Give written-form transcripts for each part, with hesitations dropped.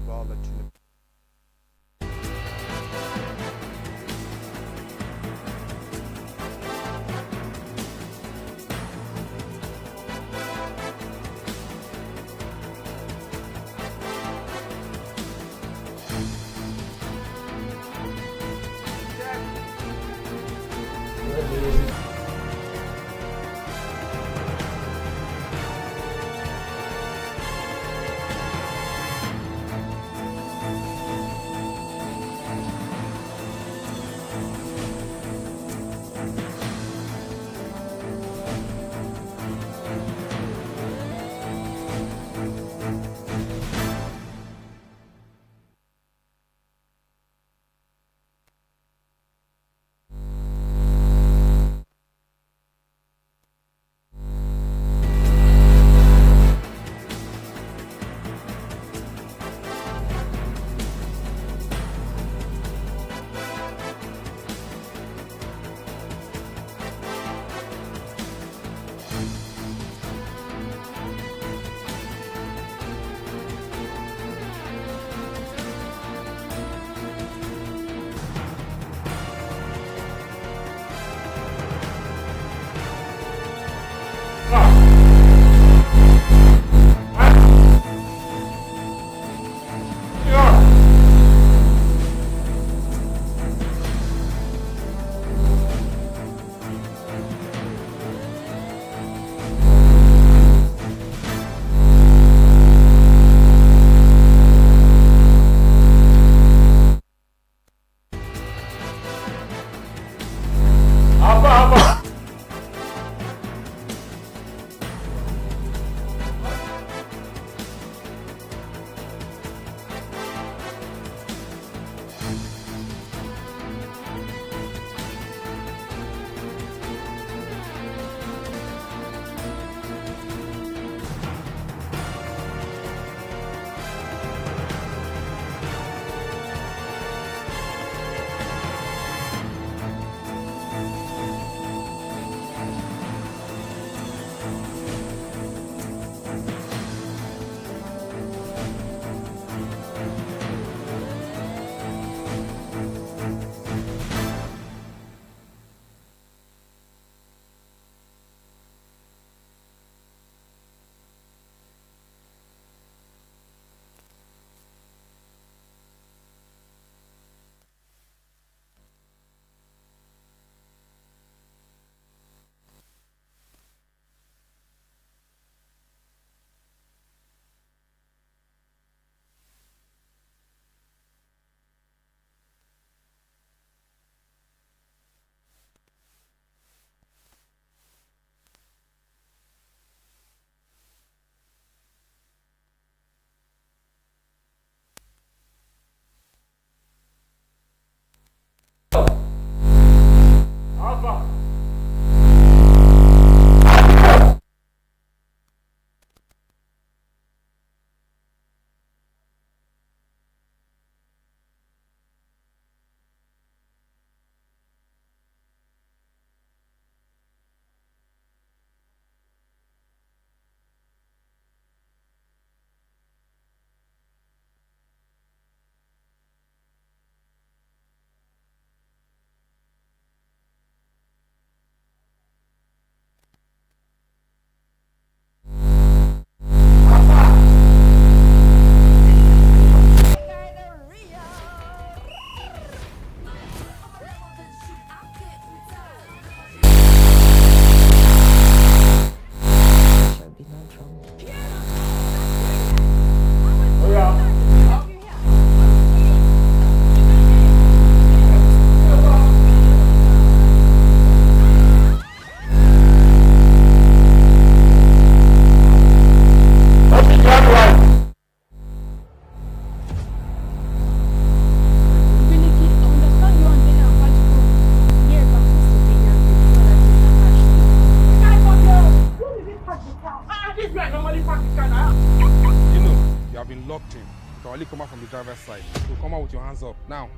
I'll let you know. locked in. You can only come out from the driver's side. So come out with your hands up now.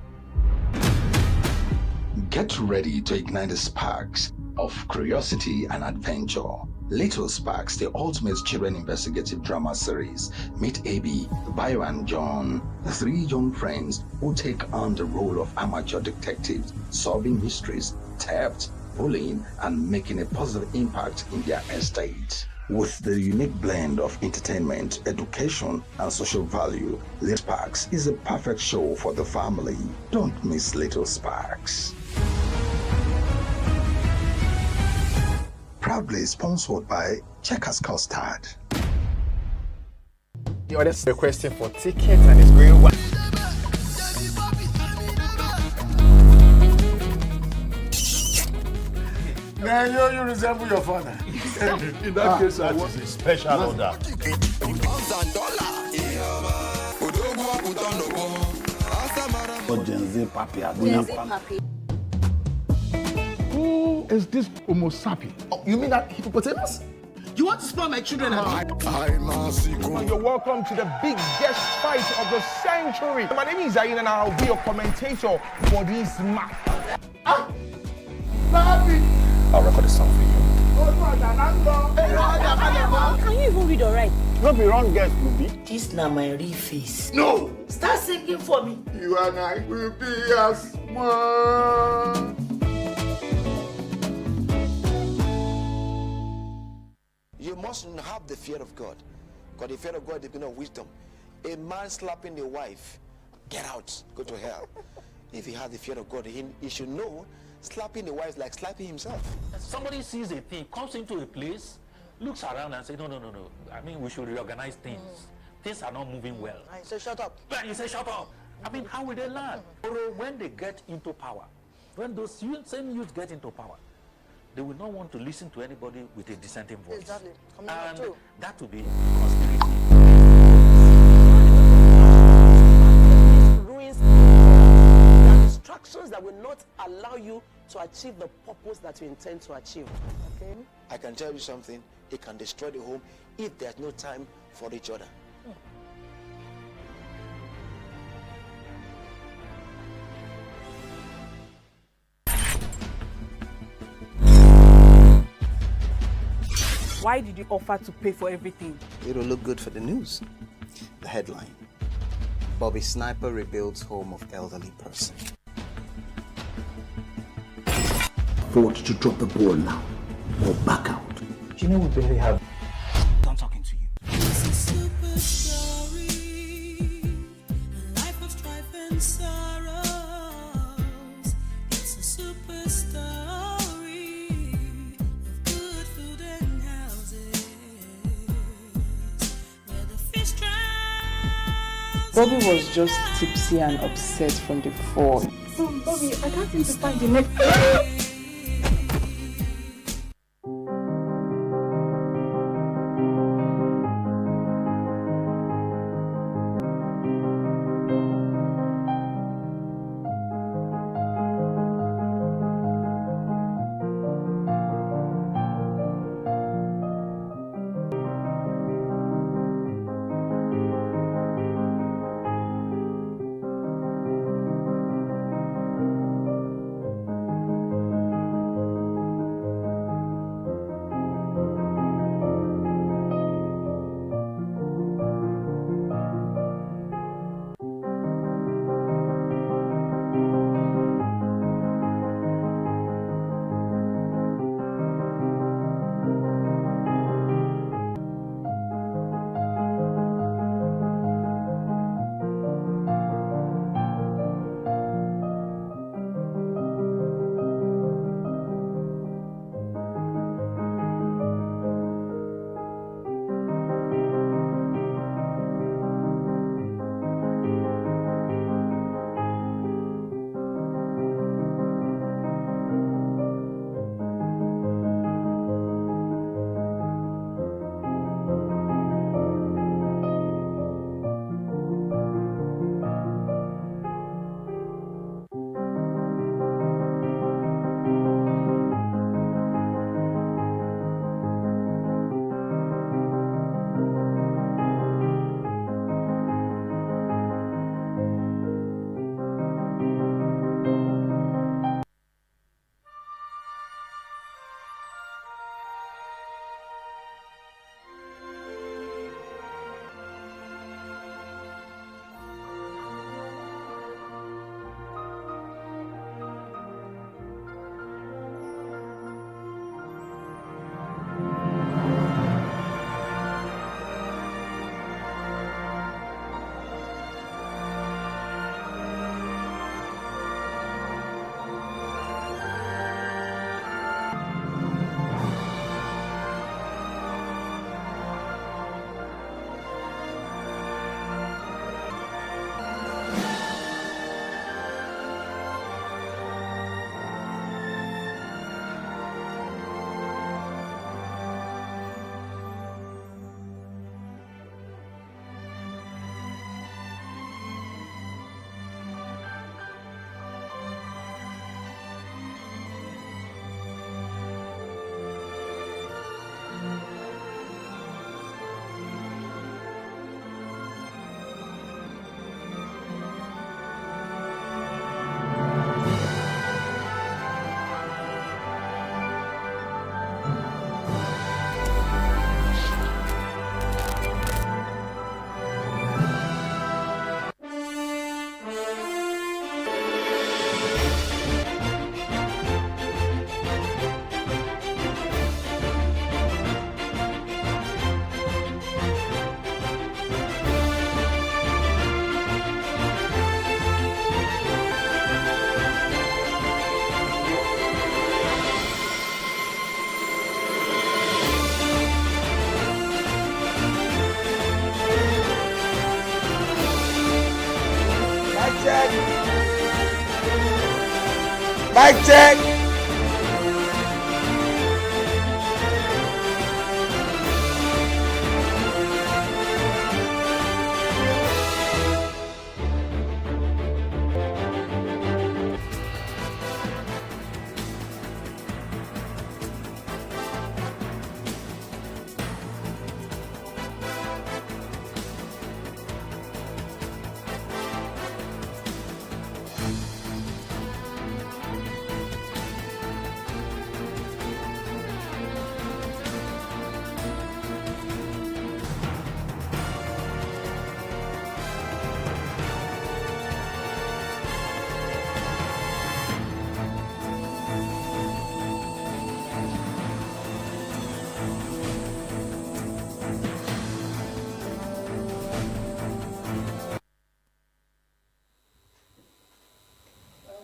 Get ready to ignite the sparks of curiosity and adventure. Little Sparks, the ultimate children investigative drama series. Meet Abby, Bayo and John, the three young friends who take on the role of amateur detectives, solving mysteries, theft, bullying, and making a positive impact in their estate. With the unique blend of entertainment, education, and social value, Little Sparks is a perfect show for the family. Don't miss Little Sparks. Proudly sponsored by Checkers Custard. The other requesting for tickets and it's going well. Now you resemble your father. In that case, I want a special order. Who is this Homo sapien? Oh, you mean that hippopotamus? You want to spoil my children? You're welcome to the biggest fight of the century. My name is Zain and I'll be your commentator for this match. I'll record a song for you. Can you even read or write? Don't be wrong, guys, Ruby. This na my real face. No! Start singing for me. You and I will be as one. You must have the fear of God. Because the fear of God is the beginning of wisdom. A man slapping a wife, get out, go to hell. If he has the fear of God, he should know slapping a wife is like slapping himself. Somebody sees a thing, comes into a place, looks around and says, no. I mean, we should reorganize things. Things are not moving well. I say shut up. But you say, shut up. I mean, how will they learn? When they get into power, when those same youth get into power, they will not want to listen to anybody with a dissenting voice. Exactly. And that will be conspiracy. Ruins. There are distractions that will not allow you to achieve the purpose that you intend to achieve. Okay? I can tell you something, it can destroy the home if there's no time for each other. Why did you offer to pay for everything? It'll look good for the news. The headline: Bobby Sniper rebuilds home of elderly person. Afford to drop the ball now or back out. You know we barely have. I'm talking to you. It's a super story, a life of strife and sorrows. It's a super story of good food and houses, where the fish drowns. Bobby was just tipsy and upset from the fall. Bobby, I can't seem to find the next. check. Mic check.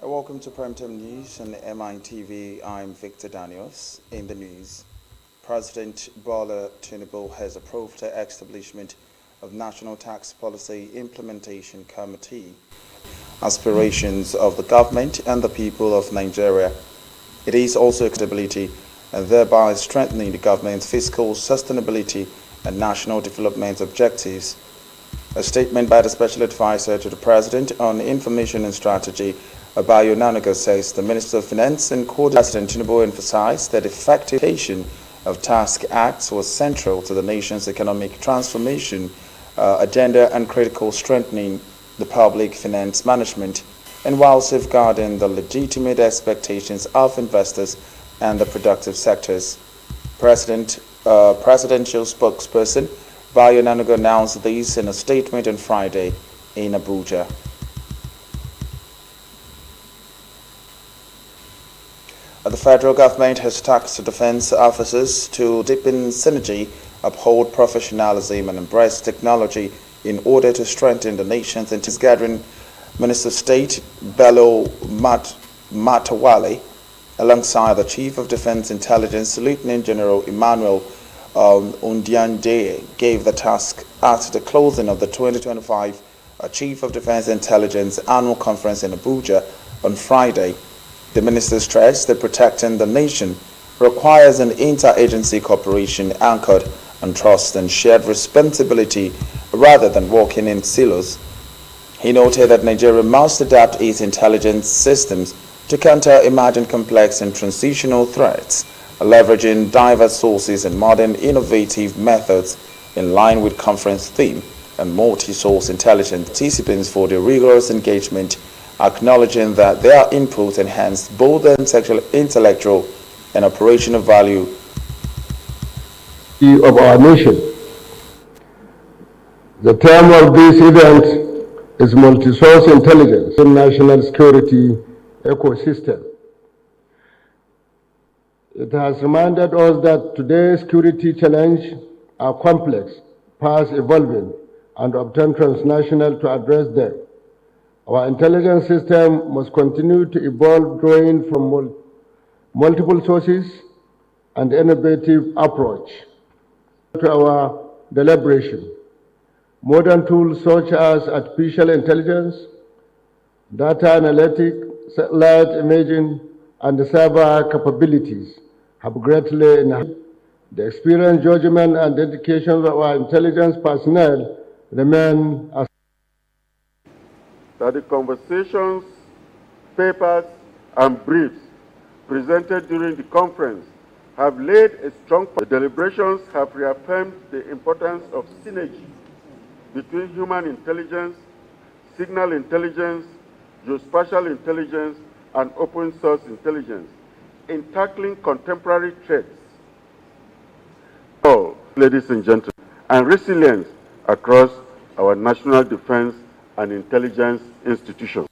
Welcome to Primetime News on Mitv. I'm Victor Daniels. In the news, President Bola Tinubu has approved the establishment of National Tax Policy Implementation Committee. Aspirations of the government and the people of Nigeria. It is also accountability and thereby strengthening the government's fiscal sustainability and national development objectives. A statement by the Special Advisor to the President on Information and Strategy, Abayo Nanago, says the Minister of Finance and President Tinubu emphasized that effective application of tax acts was central to the nation's economic transformation agenda and critical strengthening the public finance management, and while safeguarding the legitimate expectations of investors and the productive sectors. Presidential spokesperson Bayo Nanago announced this in a statement on Friday in Abuja. The federal government has tasked defense officers to deepen synergy, uphold professionalism, and embrace technology in order to strengthen the nation's gathering. Minister of State Bello Matawale, alongside the Chief of Defense Intelligence, Lieutenant General Emmanuel Undiande, gave the task at the closing of the 2025 Chief of Defense Intelligence Annual Conference in Abuja on Friday. The minister stressed that protecting the nation requires an interagency cooperation anchored on trust and shared responsibility rather than working in silos. He noted that Nigeria must adapt its intelligence systems to counter emerging complex and transitional threats, leveraging diverse sources and modern innovative methods in line with conference theme and multi-source intelligence. Participants for the rigorous engagement, acknowledging that their input enhanced both the intellectual and operational value of our nation. The term of this event is multi-source intelligence in national security ecosystem. It has reminded us that today's security challenges are complex, fast evolving, and often transnational. To address them, our intelligence system must continue to evolve, drawing from multiple sources and innovative approach to our deliberation. Modern tools such as artificial intelligence, data analytics, satellite imaging, and cyber capabilities have greatly enhanced the experience, judgment, and dedication of our intelligence personnel. Remain as that the conversations, papers, and briefs presented during the conference have laid a strong foundation. The deliberations have reaffirmed the importance of synergy between human intelligence, signal intelligence, geospatial intelligence, and open source intelligence in tackling contemporary threats. Oh, ladies and gentlemen, and resilience across our national defense and intelligence institutions.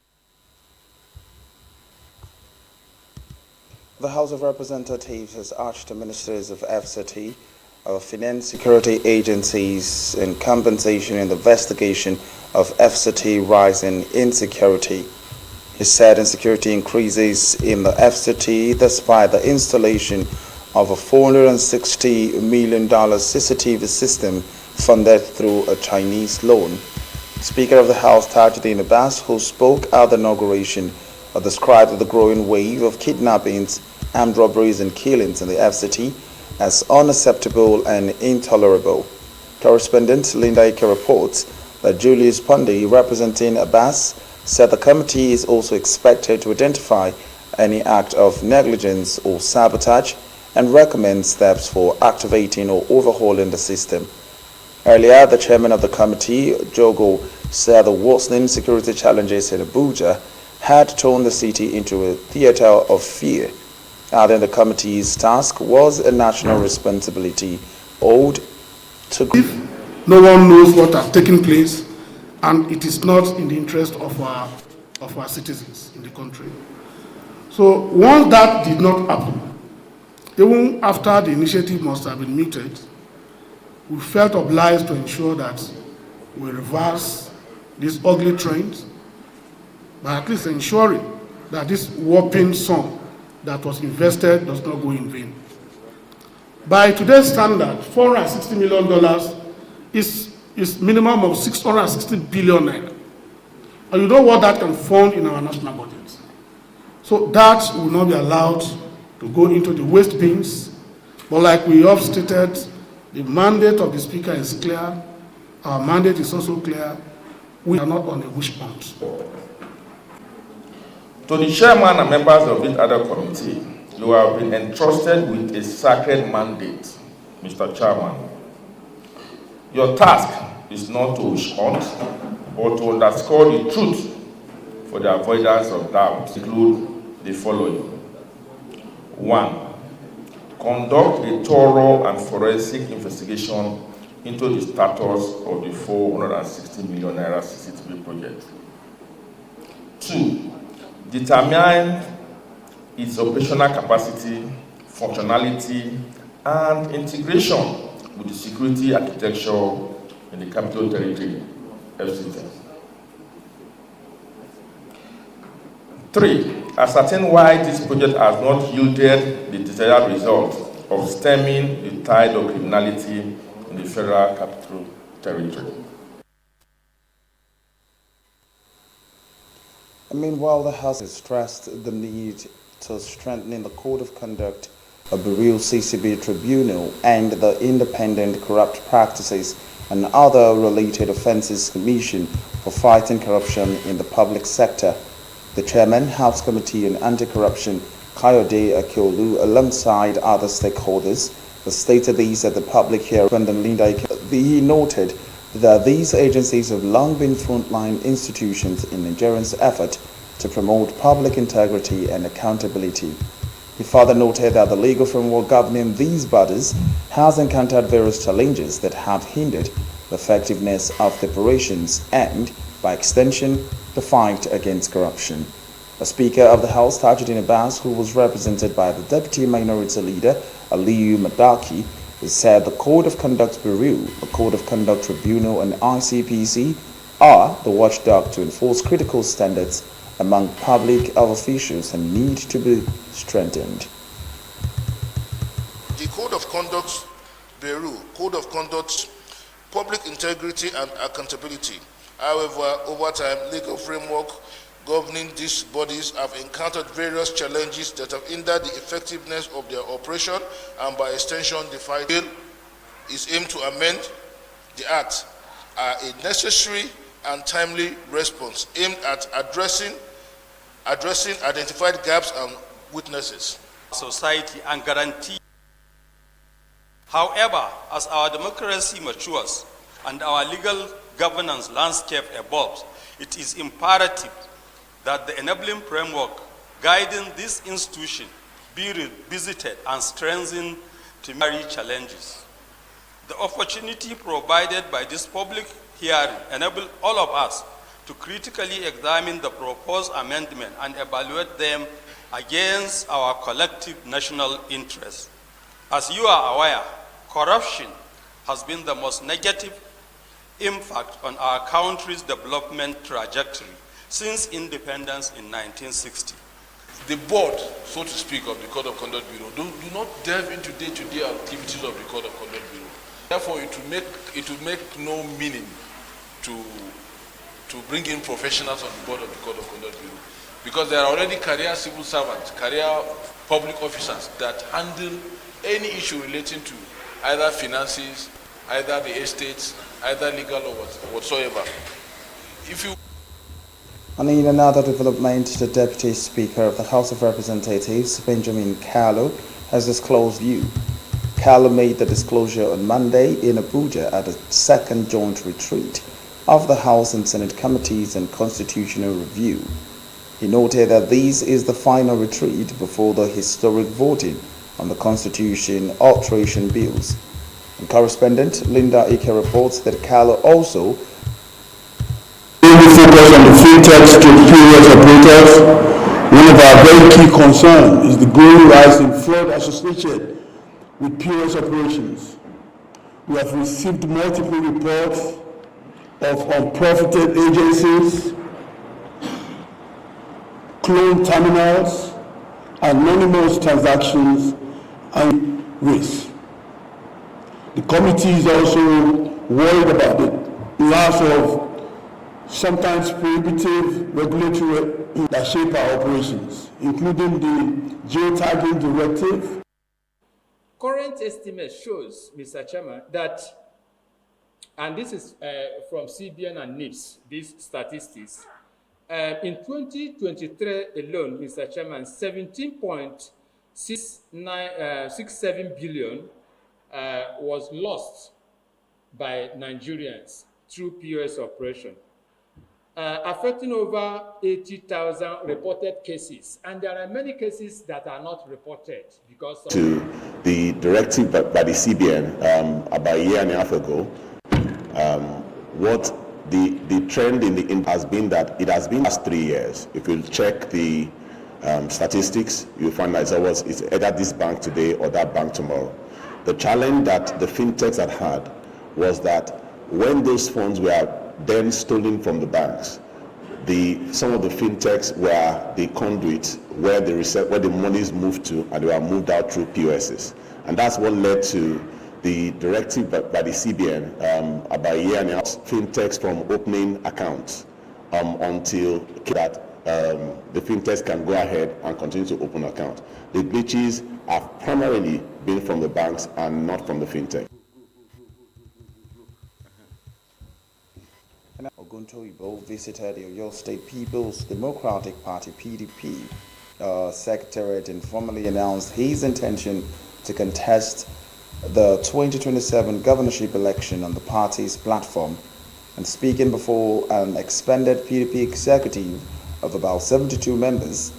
The House of Representatives has urged the ministers of FCT, of finance security agencies, and compensation in the investigation of FCT rising insecurity. He said insecurity increases in the FCT despite the installation of a $460 million CCTV system funded through a Chinese loan. Speaker of the House, Tajuddin Abbas, who spoke at the inauguration, described the growing wave of kidnappings, armed robberies and killings in the FCT as unacceptable and intolerable. Correspondent Linda Ike reports that Julius Pondy, representing Abbas, said the committee is also expected to identify any act of negligence or sabotage and recommend steps for activating or overhauling the system. Earlier, the chairman of the committee, Jogo, said the worsening security challenges in Abuja had turned the city into a theater of fear, adding the committee's task was a national responsibility owed to... If no one knows what has taken place, and it is not in the interest of our citizens in the country. So once that did not happen, even after the initiative must have been mooted, we felt obliged to ensure that we reverse this ugly trend by at least ensuring that this whopping sum that was invested does not go in vain. By today's standard, $460 million is minimum of 660 billion naira. And you know what that can fund in our national budget. So that will not be allowed to go into the waste bins. But like we have stated, the mandate of the Speaker is clear. Our mandate is also clear. We are not on a wish hunt. To the chairman and members of this other committee, you have been entrusted with a sacred mandate, Mr. Chairman. Your task is not to wish hunt, but to underscore the truth for the avoidance of doubt. Include the following. 1. Conduct a thorough and forensic investigation into the status of the 460 million naira CCTV project. 2. Determine its operational capacity, functionality, and integration with the security architecture in the Capital Territory, FCT. 3. Ascertain why this project has not yielded the desired result of stemming the tide of criminality in the Federal Capital Territory. Meanwhile, the House has stressed the need to strengthen the Code of Conduct of Bureau CCB Tribunal and the Independent Corrupt Practices and Other Related Offences Commission for fighting corruption in the public sector. The Chairman, House Committee on Anti-Corruption, Kayode Akiolu, alongside other stakeholders, stated these at the public hearing. He noted that these agencies have long been frontline institutions in Nigerians' effort to promote public integrity and accountability. He further noted that the legal framework governing these bodies has encountered various challenges that have hindered the effectiveness of the operations and, by extension, the fight against corruption. The Speaker of the House, Tajuddin Abbas, who was represented by the Deputy Minority Leader, Aliyu Madaki, said the Code of Conduct Bureau, the Code of Conduct Tribunal, and ICPC are the watchdog to enforce critical standards among public officials and need to be strengthened. The Code of Conduct Bureau, Code of Conduct, Public Integrity and Accountability. However, over time, legal framework governing these bodies have encountered various challenges that have hindered the effectiveness of their operation, and by extension, the fight bill is aimed to amend the Act, a necessary and timely response aimed at addressing identified gaps and weaknesses. Society and guarantee. However, as our democracy matures and our legal governance landscape evolves, it is imperative that the enabling framework guiding this institution be revisited and strengthened to meet challenges. The opportunity provided by this public hearing enables all of us to critically examine the proposed amendment and evaluate them against our collective national interests. As you are aware, corruption has been the most negative impact on our country's development trajectory since independence in 1960. The board, so to speak, of the Code of Conduct Bureau do not delve into day-to-day activities of the Code of Conduct Bureau. Therefore, it will make no meaning to to bring in professionals on the board of the Code of Conduct Bureau. Because there are already career civil servants, career public officers that handle any issue relating to either finances, either the estates, either legal or whatsoever. If you And in another development, the Deputy Speaker of the House of Representatives, Benjamin Kalu, has disclosed view. Kalu made the disclosure on Monday in Abuja at the second joint retreat of the House and Senate Committees on Constitutional Review. He noted that this is the final retreat before the historic voting on the Constitution alteration bills. And correspondent Linda Ike reports that Kalu also focus on the fintechs to POS operators. One of our very key concerns is the growing rise in fraud associated with POS operations. We have received multiple reports of unprofited agencies, cloned terminals, anonymous transactions, and risk. The committee is also worried about the loss of sometimes prohibitive regulatory that shape our operations, including the geotagging directive. Current estimate shows, Mr. Chairman, that, and this is from CBN and NIPS, these statistics, in 2023 alone, Mr. Chairman, 17.67 billion was lost by Nigerians through POS operation, affecting over 80,000 reported cases. And there are many cases that are not reported because of to the directive by the CBN about a year and a half ago. What the trend has been that it has been last 3 years. If you check the statistics, you'll find that it's either this bank today or that bank tomorrow. The challenge that the fintechs had was that when those funds were then stolen from the banks, some of the fintechs were the conduits where the monies moved to, and they were moved out through POSs. And that's what led to the directive by the CBN about a year and a half, fintechs from opening accounts until that the fintechs can go ahead and continue to open accounts. The glitches have primarily been from the banks and not from the fintech. Oguntoyibo visited the Oyo State People's Democratic Party (PDP) secretariat and formally announced his intention to contest the 2027 governorship election on the party's platform. And speaking before an expanded PDP executive of about 72 members,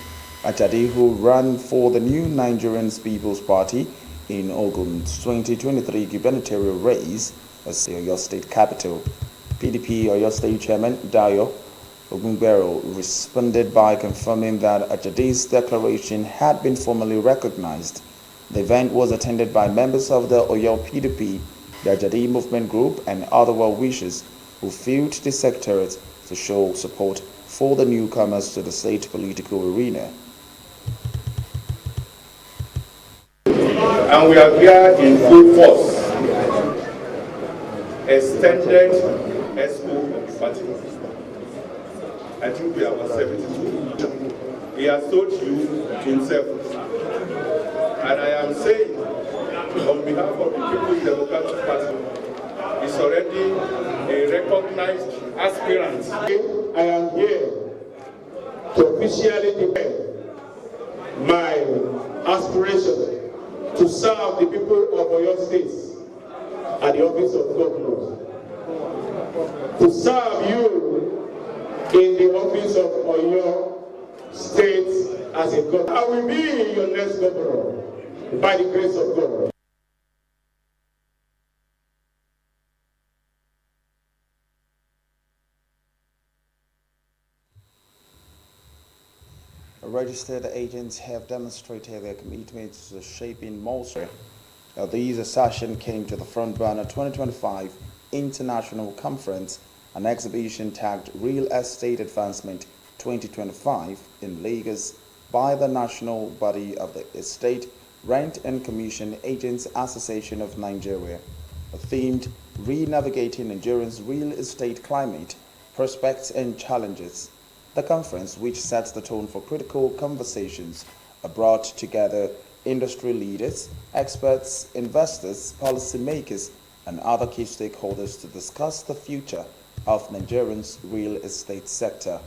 Ajadi, who ran for the New Nigerian People's Party in Ogun's 2023 gubernatorial race, as the Oyo State capital, PDP Oyo State Chairman Dayo Ogungbero responded by confirming that Ajadi's declaration had been formally recognized. The event was attended by members of the Oyo PDP, the Ajadi Movement Group, and other well-wishers who filled the secretariat to show support for the newcomers to the state political arena. And we are here in full force, extended expo of the party. I think we are about 72. He has told you to himself. And I am saying, on behalf of the People's Democratic Party, is already a recognized aspirant. I am here to officially declare my aspiration to serve the people of Oyo State at the office of governor, to serve you in the office of Oyo State as a governor. I will be your next governor by the grace of God. Registered agents have demonstrated their commitment to shaping Malta. These assertions came to the front burner 2025 International Conference, an exhibition tagged Real Estate Advancement 2025 in Lagos by the national body of the Estate Rent and Commission Agents Association of Nigeria, themed Re-Navigating Nigeria's Real Estate Climate Prospects and Challenges. The conference, which sets the tone for critical conversations, brought together industry leaders, experts, investors, policymakers, and other key stakeholders to discuss the future of Nigeria's real estate sector.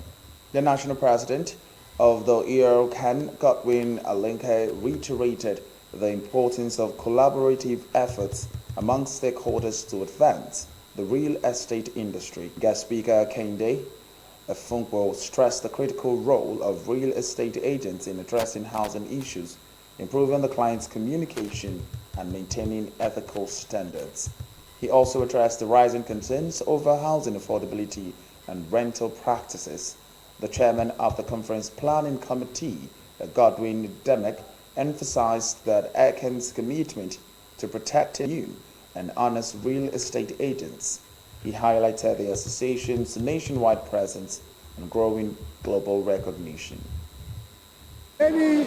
The national president of the ERCAN, Godwin Alinke, reiterated the importance of collaborative efforts among stakeholders to advance the real estate industry. Guest speaker Kende Funko stressed the critical role of real estate agents in addressing housing issues, improving the client's communication, and maintaining ethical standards. He also addressed the rising concerns over housing affordability and rental practices. The chairman of the conference planning committee, Godwin Demek, emphasized that ERCAN's commitment to protecting new and honest real estate agents. He highlighted the association's nationwide presence and growing global recognition. Any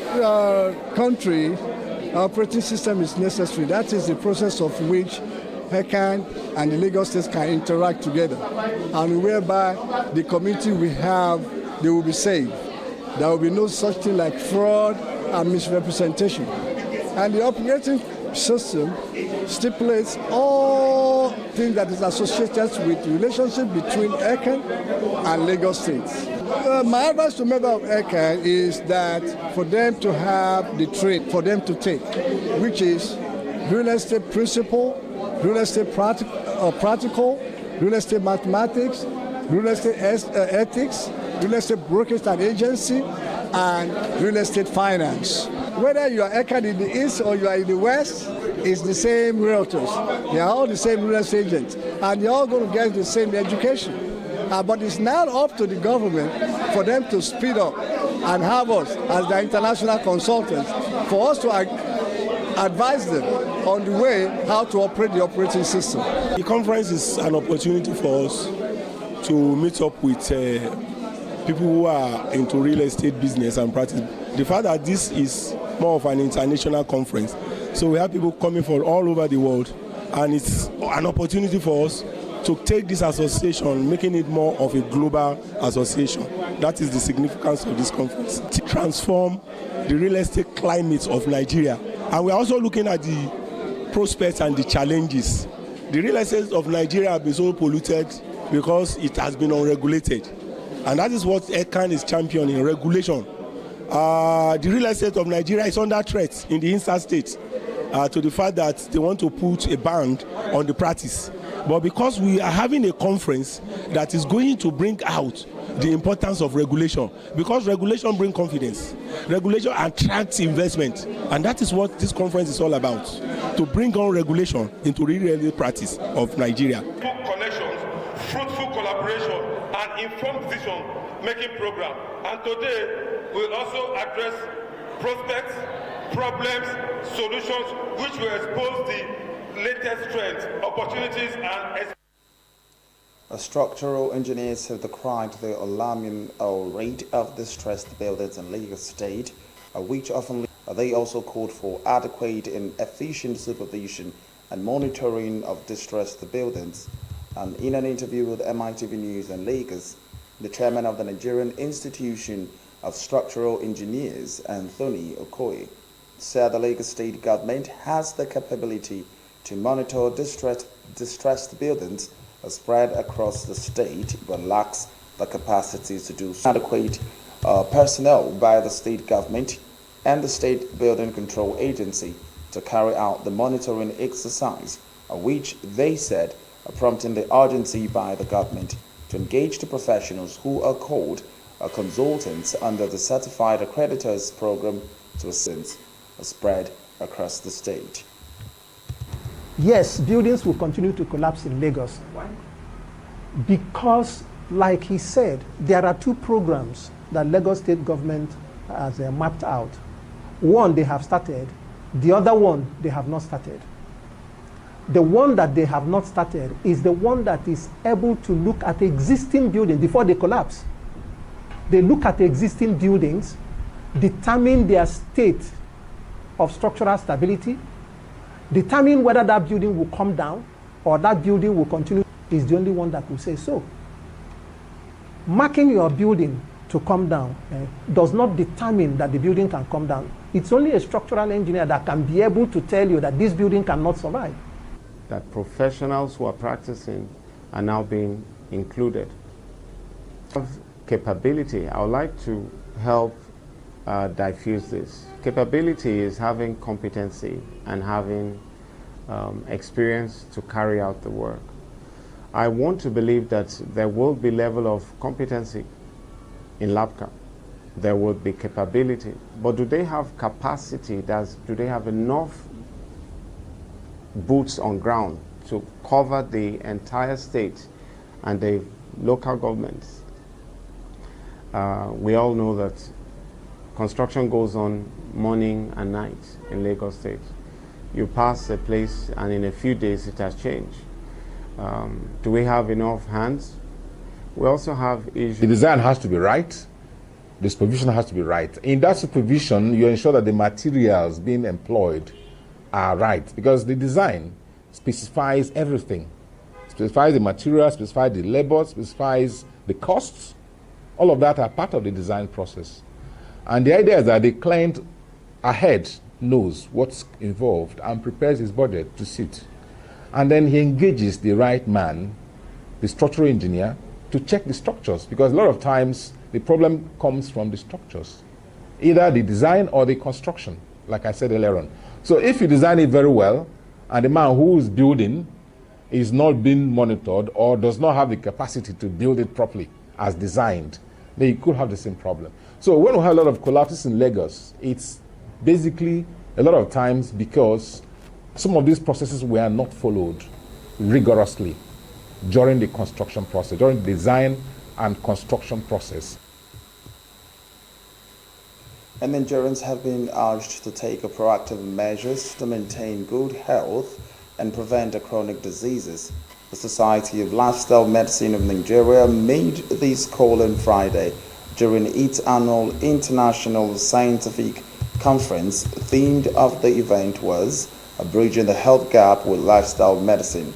country operating system is necessary. That is the process of which ERCAN and the Lagos states can interact together, and whereby the community we have, they will be saved. There will be no such thing like fraud and misrepresentation. And the operating system stipulates all things that is associated with the relationship between ERCAN and Lagos states. My advice to members of ERCAN is that for them to have the trade for them to take, which is real estate principle, real estate practical, real estate mathematics, real estate ethics, real estate brokerage and agency, and real estate finance. Whether you are ERCAN in the east or you are in the west, it's the same realtors. They are all the same real estate agents, and they're all going to get the same education. But it's now up to the government for them to speed up and have us as the international consultants, for us to advise them on the way how to operate the operating system. The conference is an opportunity for us to meet up with people who are into real estate business and practice. The fact that this is more of an international conference, so we have people coming from all over the world, and it's an opportunity for us to take this association, making it more of a global association. That is the significance of this conference. To transform the real estate climate of Nigeria. And we're also looking at the prospects and the challenges. The real estate of Nigeria has been so polluted because it has been unregulated. And that is what ERCAN is championing, regulation. The real estate of Nigeria is under threat in the inside states to the fact that they want to put a ban on the practice. But because we are having a conference that is going to bring out the importance of regulation, because regulation brings confidence, regulation attracts investment, and that is what this conference is all about, to bring on regulation into real estate practice of Nigeria. Connections, fruitful collaboration, and informed decision-making program. And today, we'll also address prospects, problems, solutions, which will expose the latest trends, opportunities, and structural engineers have decried the alarming rate of distressed buildings in Lagos State, which often they also called for adequate and efficient supervision and monitoring of distressed buildings. And in an interview with Mitv News in Lagos, the chairman of the Nigerian Institution of Structural Engineers, Anthony Okoye, said the Lagos State government has the capability to monitor distressed buildings spread across the state, but lacks the capacity to do so. Adequate personnel by the state government and the State Building Control Agency to carry out the monitoring exercise, which they said prompting the urgency by the government to engage the professionals who are called consultants under the Certified Accreditors Program to assist spread across the state. Yes, buildings will continue to collapse in Lagos. Why? Because, like he said, there are two programs that Lagos State government has mapped out. One they have started, the other one they have not started. The one that they have not started is the one that is able to look at existing buildings before they collapse. They look at the existing buildings, determine their state of structural stability, determine whether that building will come down or that building will continue, is the only one that will say so. marking your building to come down does not determine that the building can come down. It's only a structural engineer that can be able to tell you that this building cannot survive. That professionals who are practicing are now being included. Capability, I would like to help diffuse this. Capability is having competency and having experience to carry out the work. I want to believe that there will be level of competency in LABCA. There will be capability, but do they have capacity? Do they have enough boots on ground to cover the entire state and the local governments? We all know that construction goes on morning and night in Lagos State. You pass a place and in a few days it has changed. Do we have enough hands? We also have issues. The design has to be right. The supervision has to be right. In that supervision, you ensure that the materials being employed are right, because the design specifies everything. Specifies the material, specifies the labor, specifies the costs. All of that are part of the design process. And the idea is that the client ahead knows what's involved and prepares his budget to suit. And then he engages the right man, the structural engineer, to check the structures, because a lot of times the problem comes from the structures, either the design or the construction, like I said earlier on. So if you design it very well and the man who is building is not being monitored or does not have the capacity to build it properly as designed, then you could have the same problem. So when we have a lot of collapses in Lagos, it's basically a lot of times because some of these processes were not followed rigorously during the construction process, during the design and construction process. And Nigerians have been urged to take proactive measures to maintain good health and prevent chronic diseases. The Society of Lifestyle Medicine of Nigeria made this call on Friday during its annual International Scientific Conference. The theme of the event was Bridging the Health Gap with Lifestyle Medicine.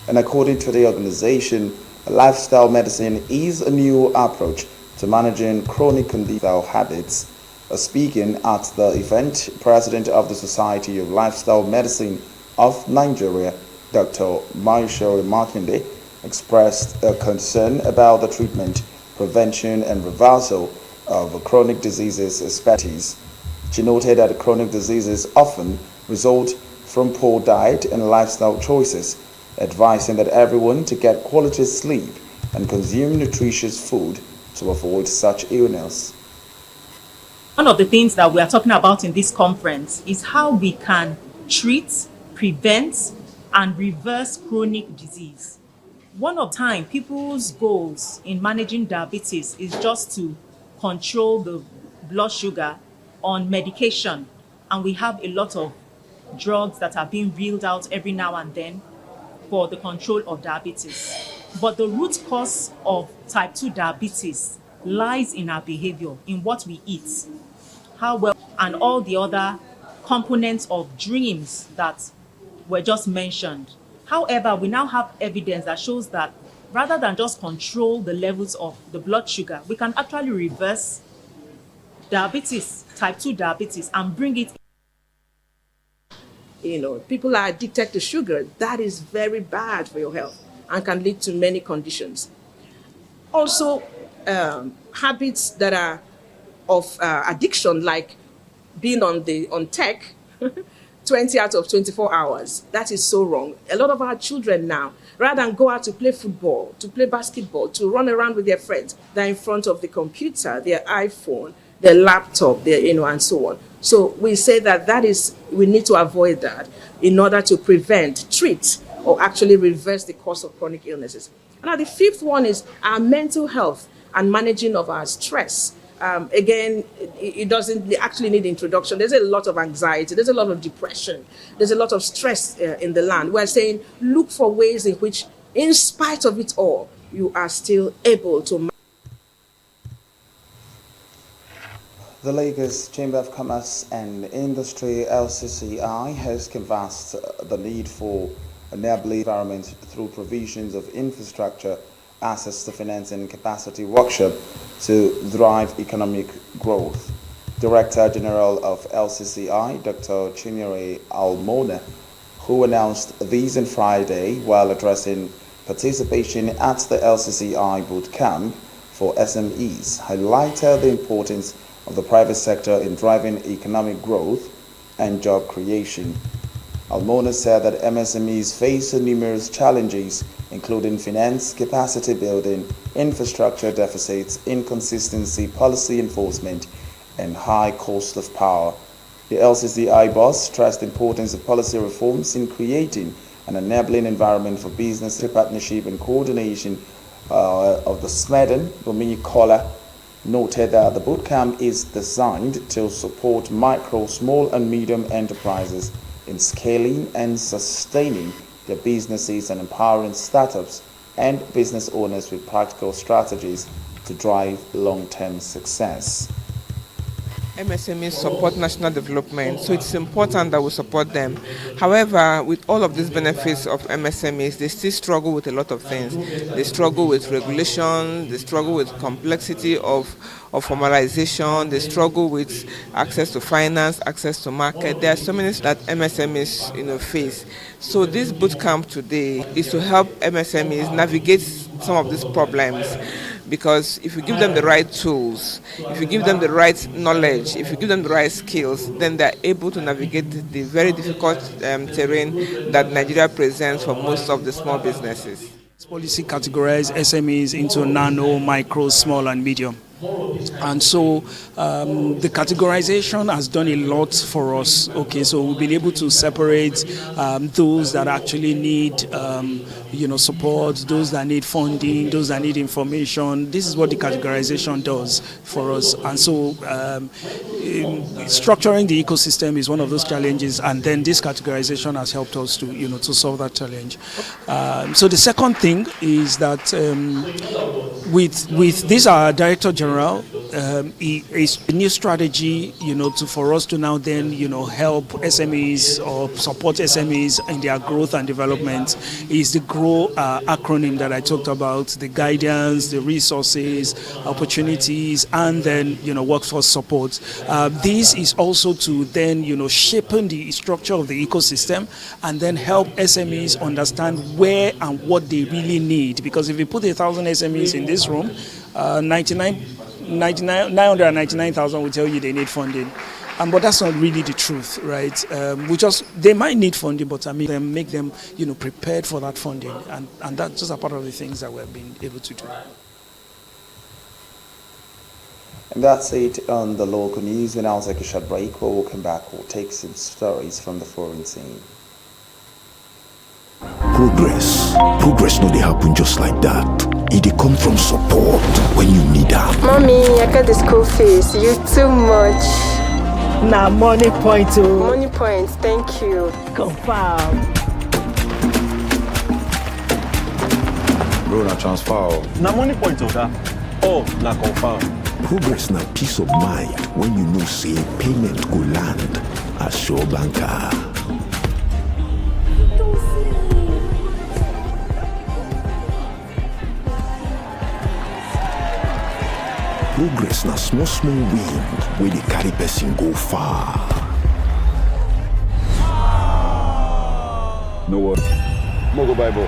And according to the organization, lifestyle medicine is a new approach to managing chronic conditional habits. Speaking at the event, President of the Society of Lifestyle Medicine of Nigeria, Dr. Maisho Makinde, expressed a concern about the treatment, prevention, and reversal of chronic diseases, especially. She noted that chronic diseases often result from poor diet and lifestyle choices, advising that everyone to get quality sleep and consume nutritious food to avoid such illness. One of the things that we are talking about in this conference is how we can treat, prevent, and reverse chronic disease. One of the time, people's goals in managing diabetes is just to control the blood sugar on medication, and we have a lot of drugs that are being reeled out every now and then for the control of diabetes. But the root cause of type 2 diabetes lies in our behavior, in what we eat, how well, and all the other components of dreams that were just mentioned. However, we now have evidence that shows that rather than just control the levels of the blood sugar, we can actually reverse diabetes, type 2 diabetes, and bring it. You know, people are addicted to sugar. That is very bad for your health and can lead to many conditions. Also, habits that are of addiction, like being on tech 20 out of 24 hours. That is so wrong. A lot of our children now, rather than go out to play football, to play basketball, to run around with their friends, they're in front of the computer, their iPhone, their laptop, and so on. So we say that we need to avoid that in order to prevent, treat, or actually reverse the cause of chronic illnesses. Now, the fifth one is our mental health and managing of our stress. Again, it doesn't actually need introduction. There's a lot of anxiety. There's a lot of depression. There's a lot of stress in the land. We're saying look for ways in which, in spite of it all, you are still able to. The Lagos Chamber of Commerce and Industry, LCCI, has canvassed the need for enabling environment through provisions of infrastructure Access to Financing Capacity Workshop to drive economic growth. Director General of LCCI, Dr. Chinyere Almona, who announced these on Friday while addressing participation at the LCCI boot camp for SMEs, highlighted the importance of the private sector in driving economic growth and job creation. Almona said that MSMEs face numerous challenges, including finance, capacity building, infrastructure deficits, inconsistency, policy enforcement, and high cost of power. The LCCI boss stressed the importance of policy reforms in creating an enabling environment for business partnership and coordination of the SMEDN. Dominic Kola noted that the bootcamp is designed to support micro, small and medium enterprises in scaling and sustaining their businesses and empowering startups and business owners with practical strategies to drive long-term success. MSMEs support national development, so it's important that we support them. However, with all of these benefits of MSMEs, they still struggle with a lot of things. They struggle with regulation, they struggle with complexity of formalization, they struggle with access to finance, access to market. There are so many that MSMEs face. So this bootcamp today is to help MSMEs navigate some of these problems. Because if you give them the right tools, if you give them the right knowledge, if you give them the right skills, then they're able to navigate the very difficult terrain that Nigeria presents for most of the small businesses. This policy categorizes SMEs into nano, micro, small, and medium. And so the categorization has done a lot for us. Okay, so we've been able to separate those that actually need support, those that need funding, those that need information. This is what the categorization does for us. And so structuring the ecosystem is one of those challenges, and then this categorization has helped us to solve that challenge. So the second thing is that with this, our Director General, is a new strategy, for us to now then, help SMEs or support SMEs in their growth and development is the GROW acronym that I talked about, the guidance, the resources, opportunities, and then, workforce support. This is also to then, shapen the structure of the ecosystem and then help SMEs understand where and what they really need. Because if you put 1,000 SMEs in this room, 999,000 will tell you they need funding, but that's not really the truth, right? They might need funding, but make them prepared for that funding, and that's just a part of the things that we've been able to do. And that's it on the local news. We'll now take a short break. When we'll come back, we'll take some stories from the foreign scene. Progress no dey happen just like that. It dey come from support when you need help. Mommy, I got the school fees. You too much. Nah, money point too. Money point, thank you. Confirm. Bro, na transfer. Na money point of that. Oh, na confirm. Progress na peace of mind when you know say payment go land as Sure Banker. Progress na small win wey dey carry person go far. No what? Mogo Bible.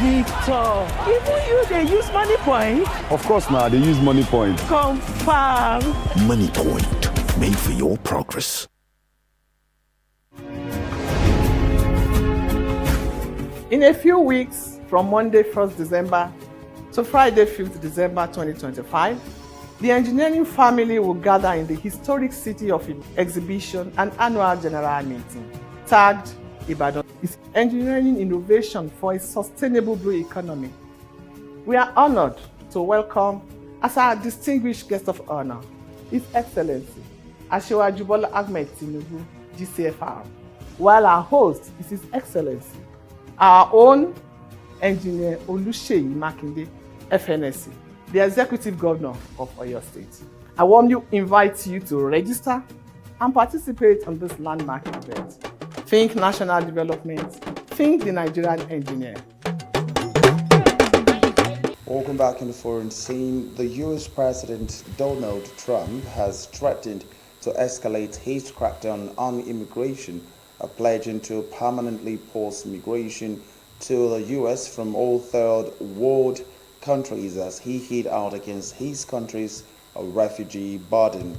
Victor, even you they use money point? Of course now, they use money point. Confirm. Money point, made for your progress. In a few weeks, from Monday 1st December to Friday 5th December 2025, the engineering family will gather in the historic city of Exhibition and annual general meeting, tagged Ibadan. It's engineering innovation for a sustainable blue economy. We are honored to welcome as our distinguished guest of honor, His Excellency Asiwaju Bola Ahmed Tinubu, GCFR, while our host is His Excellency, our own Engineer Oluseyi Makinde, FNSC, the Executive Governor of Oyo State. I warmly invite you to register and participate on this landmark event. Think national development, think the Nigerian engineer. Welcome back in the foreign scene. The US President Donald Trump has threatened to escalate his crackdown on immigration, pledging to permanently pause migration to the US from all third world countries as he hit out against his country's refugee burden.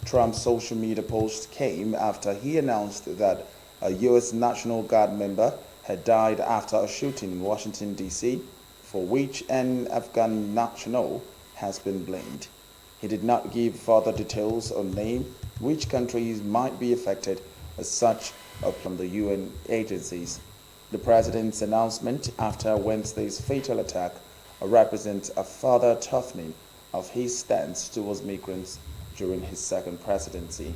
Trump's social media post came after he announced that a US National Guard member had died after a shooting in Washington, D.C., for which an Afghan national has been blamed. He did not give further details or name which countries might be affected as such from the UN agencies. The president's announcement after Wednesday's fatal attack represents a further toughening of his stance towards migrants during his second presidency.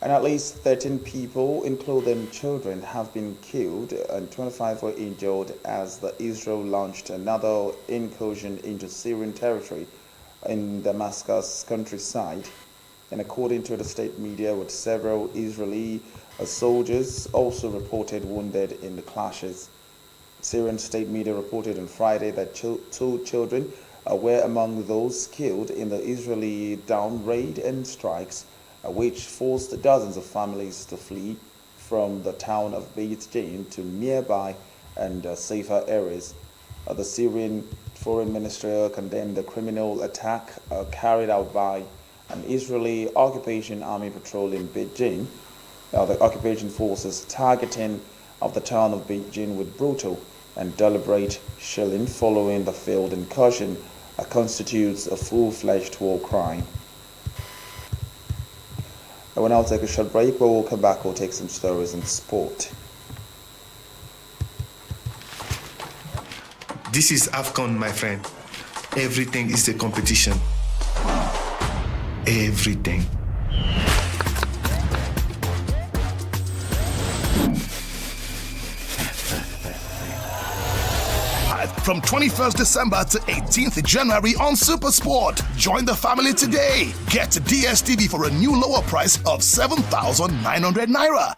And at least 13 people, including children, have been killed and 25 were injured as Israel launched another incursion into Syrian territory in Damascus countryside. And according to the state media, with several Israeli soldiers also reported wounded in the clashes. Syrian state media reported on Friday that two children were among those killed in the Israeli dawn raid and strikes, which forced dozens of families to flee from the town of Beit Jin to nearby and safer areas. The Syrian Foreign Ministry condemned the criminal attack carried out by an Israeli occupation army patrol in Beit Jin. The occupation forces targeting of the town of Beit Jin with brutal and deliberate shelling following the failed incursion constitutes a full-fledged war crime. I will now take a short break, but we'll come back. We'll take some stories in sport. This is AFCON, my friend. Everything is a competition. Everything. From 21st December to 18th January on SuperSport. Join the family today. Get DSTV for a new lower price of 7,900 Naira.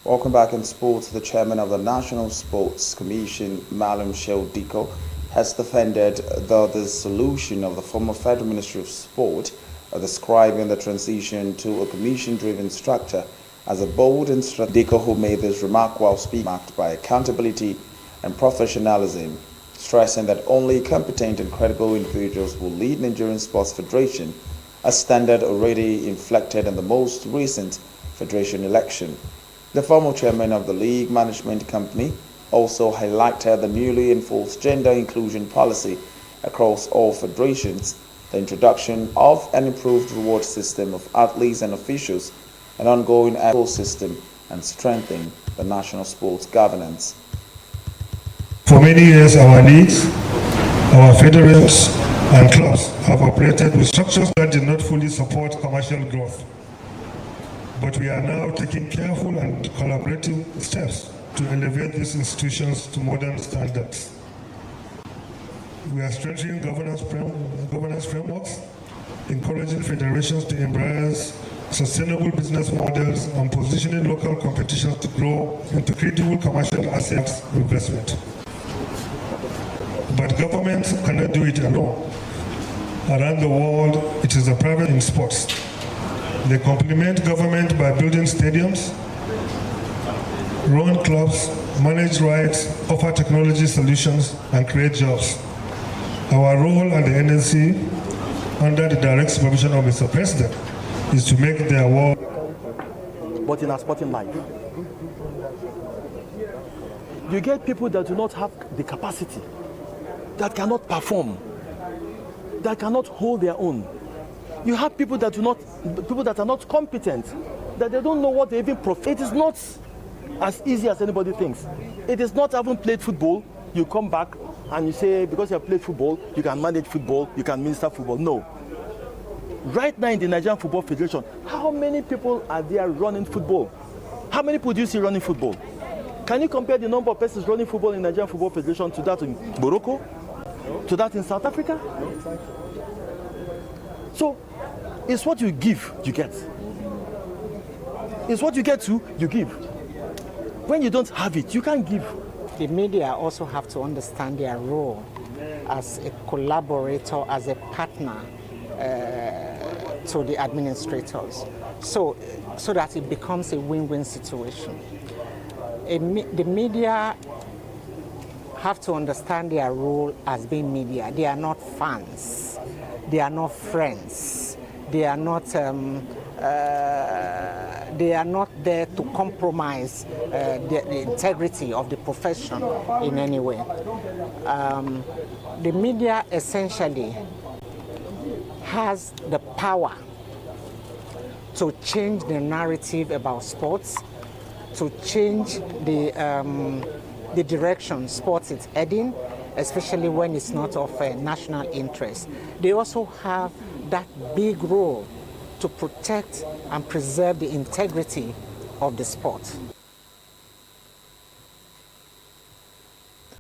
Welcome back in sports. The chairman of the National Sports Commission, Malam Shehu Diko, has defended the dissolution of the former Federal Ministry of Sport, describing the transition to a commission-driven structure as a bold and strategic. Diko, who made this remark while speaking, marked by accountability and professionalism, stressing that only competent and credible individuals will lead Nigerian Sports Federation, a standard already inflected in the most recent Federation election. The former chairman of the League Management Company also highlighted the newly enforced gender inclusion policy across all federations, the introduction of an improved reward system of athletes and officials, an ongoing ecosystem, and strengthening the national sports governance. For many years, our leagues, our federations, and clubs have operated with structures that did not fully support commercial growth. But we are now taking careful and collaborative steps to elevate these institutions to modern standards. We are strengthening governance frameworks, encouraging federations to embrace sustainable business models, and positioning local competitions to grow into credible commercial assets investment. But governments cannot do it alone. Around the world, it is the private in sports. They complement government by building stadiums, run clubs, manage rights, offer technology solutions, and create jobs. Our role at the NNC, under the direct supervision of Mr. President, is to make their work. But in our sporting life, you get people that do not have the capacity, that cannot perform, that cannot hold their own. You have people that are not competent, that they don't know what they even profit. It is not as easy as anybody thinks. It is not having played football, you come back and you say, because you have played football, you can manage football, you can minister football. No. Right now in the Nigerian Football Federation, how many people are there running football? How many people do you see running football? Can you compare the number of persons running football in Nigerian Football Federation to that in Morocco? To that in South Africa? So, it's what you give, you get. It's what you get to, you give. When you don't have it, you can't give. The media also have to understand their role as a collaborator, as a partner to the administrators, so that it becomes a win-win situation. The media have to understand their role as being media. They are not fans. They are not friends. They are not there to compromise the integrity of the profession in any way. The media essentially has the power to change the narrative about sports, to change the direction sports is heading, especially when it's not of national interest. They also have that big role to protect and preserve the integrity of the sport.